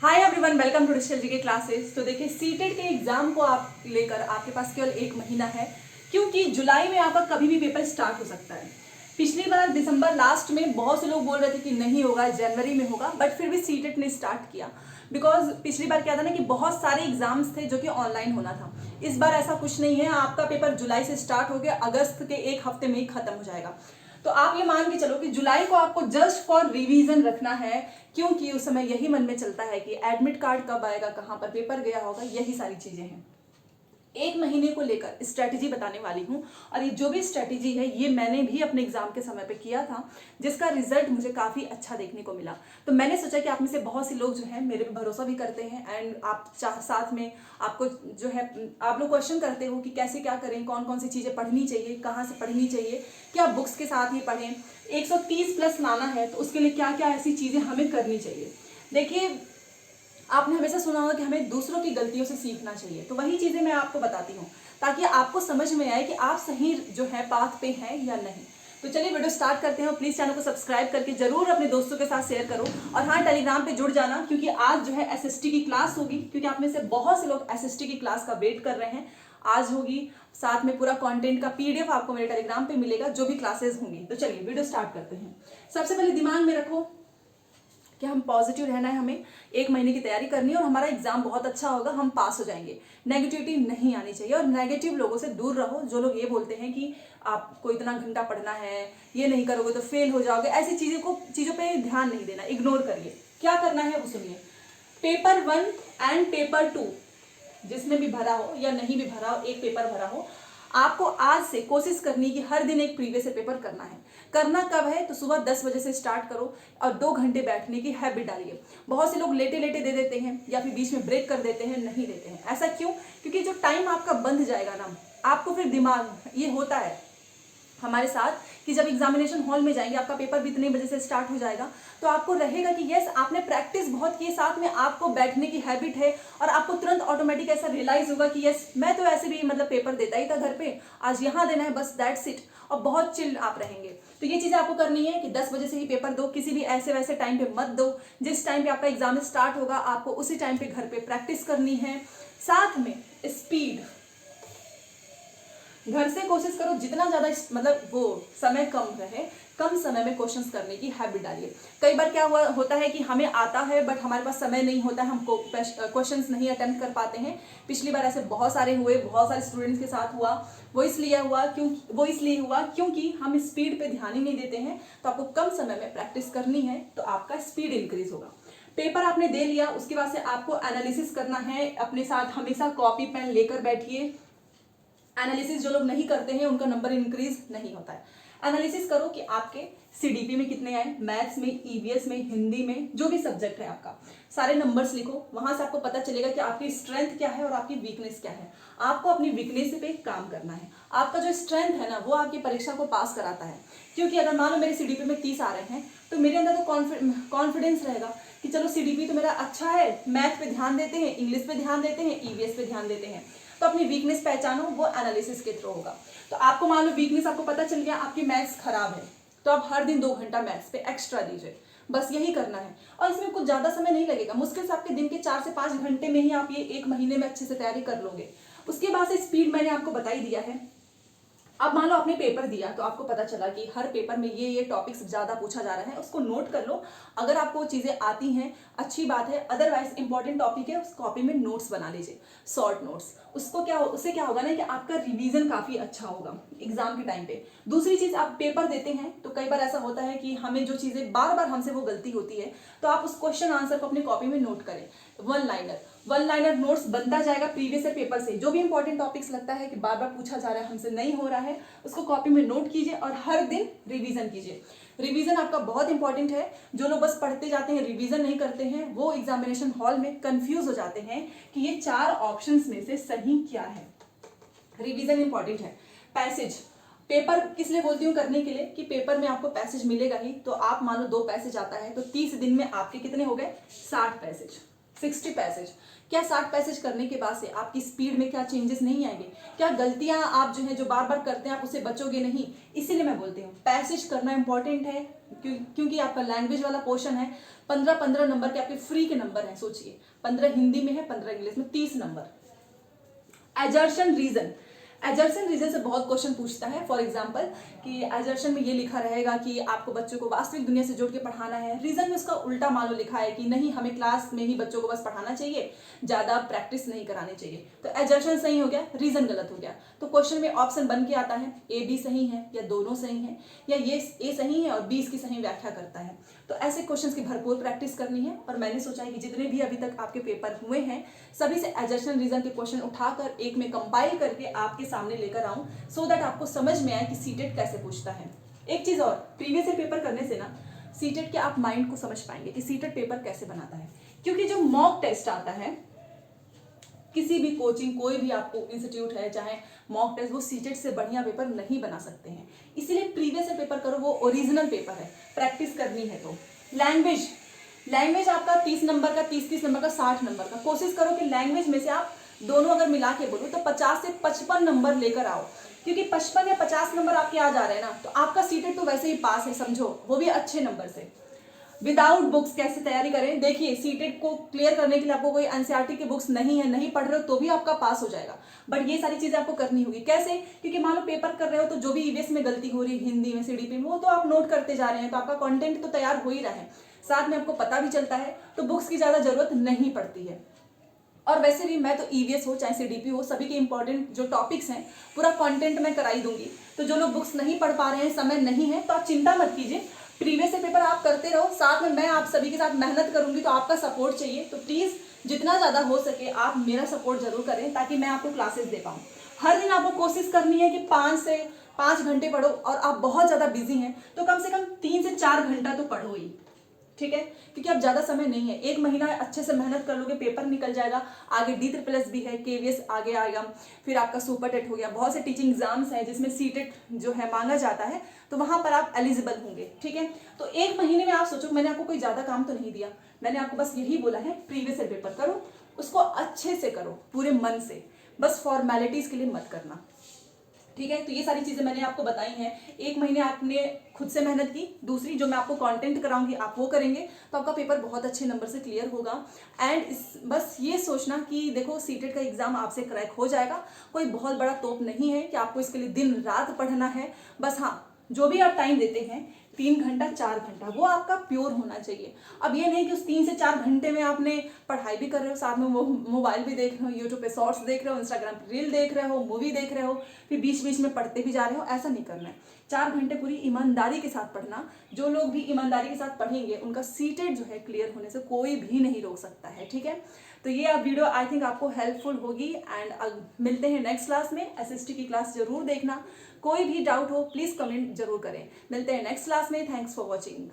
Hi everyone, welcome to digital GK classes. तो देखिए, CTET के एग्जाम को आप लेकर आपके पास केवल 1 महीना है, क्योंकि जुलाई में आपका कभी भी पेपर स्टार्ट हो सकता है। पिछली बार दिसंबर लास्ट में बहुत से लोग बोल रहे थे कि नहीं होगा, जनवरी में होगा, बट फिर भी सीटेट ने स्टार्ट किया। बिकॉज पिछली बार क्या था ना कि बहुत सारे एग्जाम्स थे जो कि ऑनलाइन होना था। इस बार ऐसा कुछ नहीं है, आपका पेपर जुलाई से स्टार्ट हो गया, अगस्त के 1 हफ्ते में ही खत्म हो जाएगा। तो आप ये मान के चलो कि जुलाई को आपको जस्ट फॉर रिवीजन रखना है, क्योंकि उस समय यही मन में चलता है कि एडमिट कार्ड कब आएगा, कहाँ पर पेपर गया होगा, यही सारी चीजें हैं। 1 महीने को लेकर स्ट्रेटेजी बताने वाली हूँ, और ये जो भी स्ट्रेटेजी है ये मैंने भी अपने एग्जाम के समय पे किया था, जिसका रिजल्ट मुझे काफ़ी अच्छा देखने को मिला। तो मैंने सोचा कि आप में से बहुत सी लोग जो है मेरे पे भरोसा भी करते हैं, एंड आप साथ में आपको जो है आप लोग क्वेश्चन करते हो कि कैसे क्या करें, कौन कौन सी चीज़ें पढ़नी चाहिए, कहाँ से पढ़नी चाहिए, क्या बुक्स के साथ ही पढ़ें, 130 प्लस लाना है तो उसके लिए क्या क्या ऐसी चीज़ें हमें करनी चाहिए। देखिए, आपने हमेशा सुना होगा कि हमें दूसरों की गलतियों से सीखना चाहिए, तो वही चीज़ें मैं आपको बताती हूँ ताकि आपको समझ में आए कि आप सही जो है पाथ पे हैं या नहीं। तो चलिए वीडियो स्टार्ट करते हैं। प्लीज़ चैनल को सब्सक्राइब करके जरूर अपने दोस्तों के साथ शेयर करो, और हाँ, टेलीग्राम पे जुड़ जाना, क्योंकि आज जो है एसएसटी की क्लास होगी, क्योंकि आप में से बहुत से लोग एसएसटी की क्लास का वेट कर रहे हैं। आज होगी, साथ में पूरा कंटेंट का पीडीएफ आपको मेरे टेलीग्राम पे मिलेगा, जो भी क्लासेस होंगी। तो चलिए वीडियो स्टार्ट करते हैं। सबसे पहले दिमाग में रखो कि हम पॉजिटिव रहना है, हमें 1 महीने की तैयारी करनी है और हमारा एग्जाम बहुत अच्छा होगा, हम पास हो जाएंगे। नेगेटिविटी नहीं आनी चाहिए, और नेगेटिव लोगों से दूर रहो। जो लोग ये बोलते हैं कि आपको इतना घंटा पढ़ना है, ये नहीं करोगे तो फेल हो जाओगे, ऐसी चीज़ों पे ध्यान नहीं देना, इग्नोर करिए। क्या करना है वो सुनिए। पेपर 1 एंड पेपर 2 जिसमें भी भरा हो या नहीं भी भरा हो, एक पेपर भरा हो, आपको आज से कोशिश करनी है कि हर दिन एक प्रीवियस पेपर करना है। करना कब है तो सुबह 10 बजे से स्टार्ट करो, और 2 घंटे बैठने की हैबिट डालिए। बहुत से लोग लेटे लेटे दे देते हैं, या फिर बीच में ब्रेक कर देते हैं, नहीं देते हैं। ऐसा क्यों? क्योंकि जो टाइम आपका बंध जाएगा ना, आपको फिर दिमाग, ये होता है हमारे साथ कि जब एग्जामिनेशन हॉल में जाएंगे, आपका पेपर भी इतने बजे से स्टार्ट हो जाएगा, तो आपको रहेगा कि यस, आपने प्रैक्टिस बहुत की, साथ में आपको बैठने की हैबिट है, और आपको तुरंत ऑटोमेटिक ऐसा रियलाइज होगा कि यस, मैं तो ऐसे भी मतलब पेपर देता ही था घर पे, आज यहाँ देना है, बस दैट्स इट। और बहुत चिल आप रहेंगे। तो ये चीज़ें आपको करनी है कि 10 बजे से ही पेपर दो, किसी भी ऐसे वैसे टाइम पे मत दो। जिस टाइम पे आपका एग्जाम स्टार्ट होगा, आपको उसी टाइम पे घर पे प्रैक्टिस करनी है। साथ में स्पीड, घर से कोशिश करो जितना ज़्यादा मतलब वो समय कम रहे, कम समय में क्वेश्चंस करने की हैबिट डालिए। कई बार क्या होता है कि हमें आता है बट हमारे पास समय नहीं होता है, हम क्वेश्चंस नहीं अटेम्प्ट कर पाते हैं। पिछली बार ऐसे बहुत सारे हुए, बहुत सारे स्टूडेंट्स के साथ हुआ। वो इसलिए हुआ क्योंकि हम स्पीड पे ध्यान ही नहीं देते हैं। तो आपको कम समय में प्रैक्टिस करनी है, तो आपका स्पीड इंक्रीज होगा। पेपर आपने दे लिया, उसके बाद से आपको एनालिसिस करना है। अपने साथ हमेशा कॉपी पेन लेकर बैठिए। एनालिसिस जो लोग नहीं करते हैं उनका नंबर इंक्रीज नहीं होता है। एनालिसिस करो कि आपके सीडीपी में कितने आए, मैथ्स में, ईवीएस में, हिंदी में, जो भी सब्जेक्ट है आपका, सारे नंबर्स लिखो। वहां से आपको पता चलेगा कि आपकी स्ट्रेंथ क्या है और आपकी वीकनेस क्या है। आपको अपनी वीकनेस पे काम करना है। आपका जो स्ट्रेंथ है ना, वो आपकी परीक्षा को पास कराता है। क्योंकि अगर मान लो मेरे सीडीपी में 30 आ रहे हैं, तो मेरे अंदर तो कॉन्फिडेंस रहेगा कि चलो सीडीपी तो मेरा अच्छा है, मैथ पे ध्यान देते हैं, इंग्लिश पे ध्यान देते हैं, ईवीएस पे ध्यान देते हैं। तो अपनी वीकनेस पहचानो, वो एनालिसिस के थ्रू होगा। तो आपको मान लो वीकनेस आपको पता चल गया, आपकी मैथ्स खराब है, तो आप हर दिन 2 घंटा मैथ्स पे एक्स्ट्रा दीजिए। बस यही करना है, और इसमें कुछ ज्यादा समय नहीं लगेगा। मुश्किल से आपके दिन के 4 से 5 घंटे में ही आप ये 1 महीने में अच्छे से तैयारी कर लोगे। उसके बाद से स्पीड मैंने आपको बता ही दिया है। अब मान लो आपने पेपर दिया, तो आपको पता चला कि हर पेपर में ये टॉपिक्स ज्यादा पूछा जा रहा है, उसको नोट कर लो। अगर आपको चीजें आती हैं, अच्छी बात है, अदरवाइज इंपॉर्टेंट टॉपिक है, उस कॉपी में नोट्स बना लीजिए, शॉर्ट नोट्स। उससे क्या होगा ना कि आपका रिवीजन काफी अच्छा होगा एग्जाम के टाइम पे। दूसरी चीज, आप पेपर देते हैं तो कई बार ऐसा होता है कि हमें जो चीजें बार बार हमसे वो गलती होती है, तो आप उस क्वेश्चन आंसर को अपनी कॉपी में नोट करें। वन लाइनर नोट्स बनता जाएगा प्रीवियस ईयर पेपर से। जो भी इंपॉर्टेंट टॉपिक्स लगता है कि बार बार पूछा जा रहा है, हमसे नहीं हो रहा है, उसको कॉपी में नोट कीजिए और हर दिन रिवीजन कीजिए। रिवीजन आपका बहुत इंपॉर्टेंट है। जो लोग बस पढ़ते जाते हैं, रिवीजन नहीं करते हैं, वो एग्जामिनेशन हॉल में कंफ्यूज हो जाते हैं कि ये 4 ऑप्शंस में से सही क्या है। रिवीजन इंपॉर्टेंट है। पैसेज, पेपर किस लिए बोलती हूँ करने के लिए कि पेपर में आपको पैसेज मिलेगा ही। तो आप मान लो 2 पैसेज आता है, तो 30 दिन में आपके कितने हो गए? 60 पैसेज। 60 पैसेज। क्या 60 पैसेज करने के बाद से आपकी स्पीड में क्या चेंजेस नहीं आएंगे? क्या गलतियां आप जो है जो बार बार करते हैं आप उसे बचोगे नहीं? इसीलिए मैं बोलती हूँ पैसेज करना इंपॉर्टेंट है, क्योंकि आपका लैंग्वेज वाला पोर्शन है। 15-15 नंबर के आपके फ्री के नंबर हैं, सोचिए 15 हिंदी में है, 15 इंग्लिश में, 30 number. Assertion reason, assertion reason से बहुत क्वेश्चन पूछता है। फॉर एग्जांपल कि एजर्शन में ये लिखा रहेगा कि आपको बच्चों को वास्तविक दुनिया से जोड़ के पढ़ाना है, रीजन में उसका उल्टा मान लो लिखा है कि नहीं हमें क्लास में ही बच्चों को बस पढ़ाना चाहिए, ज़्यादा प्रैक्टिस नहीं करानी चाहिए। तो एजर्शन सही हो गया, रीजन गलत हो गया। तो क्वेश्चन में ऑप्शन बन के आता है ए बी सही है या दोनों सही हैं, या ये ए सही है और बी इसकी सही व्याख्या करता है। तो ऐसे क्वेश्चंस की भरपूर प्रैक्टिस करनी है। और मैंने सोचा है कि जितने भी अभी तक आपके पेपर हुए हैं सभी से एजर्शन रीजन के क्वेश्चन उठाकर एक में कंपाइल करके आपके सामने लेकर आऊं, सो दैट आपको समझ में आए कि सीटेट कैसे पूछता है। एक चीज और, प्रीवियस ईयर पेपर करने से ना सीटेट के आप माइंड को समझ पाएंगे कि सीटेट पेपर कैसे बनाता है। क्योंकि जो मॉक टेस्ट आता है किसी भी कोचिंग, कोई भी आपको इंस्टीट्यूट है चाहे मॉक टेस्ट, वो सीटेट से बढ़िया पेपर नहीं बना सकते हैं। इसीलिए प्रीवियस ईयर पेपर करो, वो ओरिजिनल पेपर है, प्रैक्टिस करनी है। तो लैंग्वेज आपका 30 नंबर का, 30 नंबर का, 60 नंबर का। कोशिश करो कि लैंग्वेज में से आप दोनों अगर मिला के बोलो तो 50 से 55 नंबर लेकर आओ, क्योंकि 55 या 50 नंबर आपके आ जा रहे हैं ना, तो आपका सीटेट तो वैसे ही पास है समझो, वो भी अच्छे नंबर से। विदाउट बुक्स कैसे तैयारी करें? देखिए सीटेट को क्लियर करने के लिए आपको कोई एनसीईआरटी की बुक्स नहीं है, नहीं पढ़ रहे हो तो भी आपका पास हो जाएगा। बट ये सारी चीजें आपको करनी होगी। कैसे? क्योंकि मान लो पेपर कर रहे हो तो जो भी ईवीएस में गलती हो रही है, हिंदी में, सीडीपी में, वो तो आप नोट करते जा रहे हैं, तो आपका कंटेंट तो तैयार हो ही रहा है, साथ में आपको पता भी चलता है, तो बुक्स की ज्यादा जरूरत नहीं पड़ती है। और वैसे भी मैं तो ईवीएस हो चाहे सीडीपी हो, सभी के इंपॉर्टेंट जो टॉपिक्स हैं पूरा कंटेंट मैं कराई दूंगी। तो जो लोग बुक्स नहीं पढ़ पा रहे हैं, समय नहीं है, तो आप चिंता मत कीजिए, प्रीवियस पेपर आप करते रहो, साथ में मैं आप सभी के साथ मेहनत करूंगी। तो आपका सपोर्ट चाहिए, तो प्लीज जितना ज्यादा हो सके आप मेरा सपोर्ट जरूर करें, ताकि मैं आपको क्लासेस दे पाऊँ। हर दिन आपको कोशिश करनी है कि 5 घंटे पढ़ो, और आप बहुत ज्यादा बिजी हैं तो कम से कम 3 से 4 घंटा तो पढ़ो ही, ठीक है? क्योंकि अब ज्यादा समय नहीं है, 1 महीना अच्छे से मेहनत कर लोगे, पेपर निकल जाएगा। आगे DSSS भी है, KVS आगे आएगा, फिर आपका सुपर टेट हो गया, बहुत से टीचिंग एग्जाम्स हैं जिसमें सीटेट जो है मांगा जाता है, तो वहां पर आप एलिजिबल होंगे, ठीक है? तो 1 महीने में आप सोचो, मैंने आपको कोई ज्यादा काम तो नहीं दिया, मैंने आपको बस यही बोला है प्रीवियस ईयर पेपर करो, उसको अच्छे से करो, पूरे मन से, बस फॉर्मेलिटीज के लिए मत करना, ठीक है? तो ये सारी चीजें मैंने आपको बताई हैं। 1 महीने आपने खुद से मेहनत की, दूसरी जो मैं आपको कंटेंट कराऊंगी आप वो करेंगे, तो आपका पेपर बहुत अच्छे नंबर से क्लियर होगा। एंड बस ये सोचना कि देखो सीटेट का एग्जाम आपसे क्रैक हो जाएगा, कोई बहुत बड़ा तोप नहीं है कि आपको इसके लिए दिन रात पढ़ना है। बस हाँ, जो भी आप टाइम देते हैं 3 घंटा 4 घंटा, वो आपका प्योर होना चाहिए। अब ये नहीं कि उस 3 से 4 घंटे में आपने पढ़ाई भी कर रहे हो, साथ में वो मोबाइल भी देख रहे हो, यूट्यूब पे शॉर्ट्स देख रहे हो, इंस्टाग्राम पे रील देख रहे हो, मूवी देख रहे हो, फिर बीच बीच में पढ़ते भी जा रहे हो, ऐसा नहीं करना है। 4 घंटे पूरी ईमानदारी के साथ पढ़ना। जो लोग भी ईमानदारी के साथ पढ़ेंगे उनका सीटेट जो है क्लियर होने से कोई भी नहीं रोक सकता है, ठीक है? तो ये आप वीडियो आई थिंक आपको हेल्पफुल होगी। एंड मिलते हैं नेक्स्ट क्लास में। SST की क्लास जरूर देखना, कोई भी डाउट हो प्लीज कमेंट जरूर करें। मिलते हैं नेक्स्ट क्लास में। Thanks for watching.